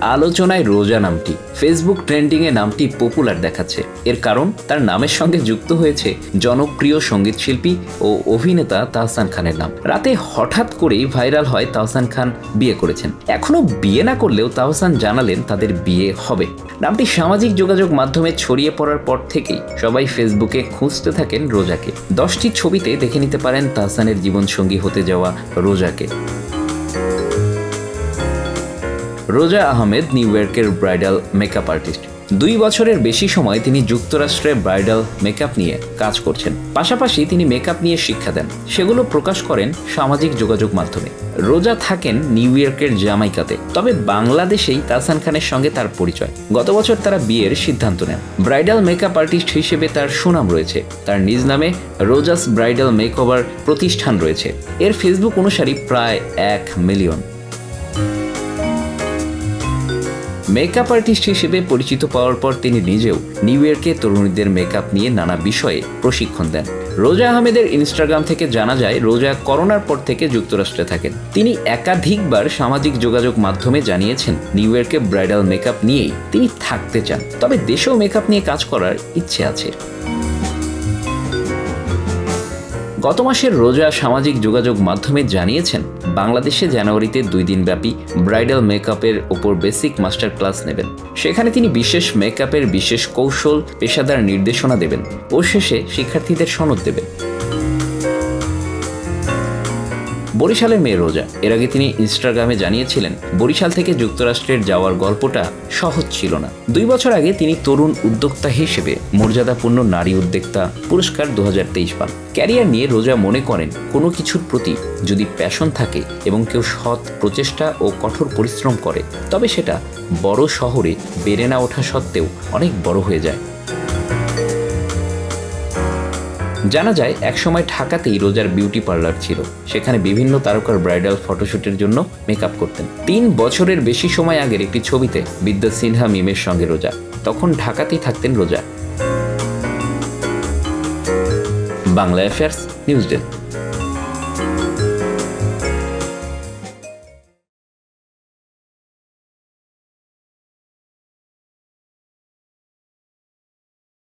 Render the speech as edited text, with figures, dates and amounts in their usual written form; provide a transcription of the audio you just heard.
আলোচনায় রোজা নামটি। ফেসবুক ট্রেন্ডিংয়ে নামটি পপুলার দেখাচ্ছে। এর কারণ তার নামের সঙ্গে যুক্ত হয়েছে জনপ্রিয় সঙ্গীত শিল্পী ও অভিনেতা তাহসান খানের নাম। রাতে হঠাৎ করেই ভাইরাল হয় তাহসান খান বিয়ে করেছেন। এখনো বিয়ে না করলেও তাহসান জানালেন তাদের বিয়ে হবে। নামটি সামাজিক যোগাযোগ মাধ্যমে ছড়িয়ে পড়ার পর থেকেই সবাই ফেসবুকে খুঁজতে থাকেন রোজাকে। 10টি ছবিতে দেখে নিতে পারেন তাহসানের জীবনসঙ্গী হতে যাওয়া রোজাকে। রোজা আহমেদ নিউ ইয়র্কের ব্রাইডাল মেকআপ আর্টিস্ট। 2 বছরের বেশি সময় তিনি যুক্তরাষ্ট্রে ব্রাইডাল মেকআপ নিয়ে কাজ করছেন। পাশাপাশি তিনি মেকআপ নিয়ে শিক্ষা দেন, সেগুলো প্রকাশ করেন সামাজিক যোগাযোগ মাধ্যমে। রোজা থাকেন নিউ ইয়র্কের জামাইকাতে, তবে বাংলাদেশেই তাহসান খানের সঙ্গে তার পরিচয়। গত বছর তারা বিয়ের সিদ্ধান্ত নেন। ব্রাইডাল মেকআপ আর্টিস্ট হিসেবে তার সুনাম রয়েছে। তার নিজ নামে রোজাস ব্রাইডাল মেকওভার প্রতিষ্ঠান রয়েছে। এর ফেসবুক অনুসারী প্রায় 1 মিলিয়ন। মেকআপ আর্টিস্ট হিসেবে পরিচিত পাওয়ার পর তিনি নিজেও নিউ ইয়র্কে তরুণীদের মেকআপ নিয়ে নানা বিষয়ে প্রশিক্ষণ দেন। রোজা আহমেদের ইনস্টাগ্রাম থেকে জানা যায় রোজা করোনার পর থেকে যুক্তরাষ্ট্রে থাকেন। তিনি একাধিকবার সামাজিক যোগাযোগ মাধ্যমে জানিয়েছেন নিউ ইয়র্কে ব্রাইডাল মেকআপ নিয়েই তিনি থাকতে চান, তবে দেশেও মেকআপ নিয়ে কাজ করার ইচ্ছে আছে। গত মাসের রোজা সামাজিক যোগাযোগ মাধ্যমে জানিয়েছেন বাংলাদেশে জানুয়ারিতে 2 দিনব্যাপী ব্রাইডাল মেকআপের ওপর বেসিক মাস্টার ক্লাস নেবেন। সেখানে তিনি বিশেষ মেকআপের বিশেষ কৌশল, পেশাদার নির্দেশনা দেবেন ও শেষে শিক্ষার্থীদের সনদ দেবেন। বরিশালের মেয়ে রোজা। এর আগে তিনি ইনস্টাগ্রামে জানিয়েছিলেন বরিশাল থেকে যুক্তরাষ্ট্রের যাওয়ার গল্পটা সহজ ছিল না। 2 বছর আগে তিনি তরুণ উদ্যোক্তা হিসেবে মর্যাদাপূর্ণ নারী উদ্যোক্তা পুরস্কার 2023 পান। ক্যারিয়ার নিয়ে রোজা মনে করেন কোনো কিছুর প্রতি যদি প্যাশন থাকে এবং কেউ সৎ প্রচেষ্টা ও কঠোর পরিশ্রম করে, তবে সেটা বড় শহরে বেড়ে না ওঠা সত্ত্বেও অনেক বড় হয়ে যায়। জানা যায় একসময় ঢাকাতেই রোজার বিউটি পার্লার ছিল। সেখানে বিভিন্ন তারকার ব্রাইডাল ফটোশুটের জন্য মেকআপ করতেন। 3 বছরের বেশি সময় আগের একটি ছবিতে বিদ্যা সিনহা মিমের সঙ্গে রোজা, তখন ঢাকাতেই থাকতেন রোজা। Bangla affairs news desk.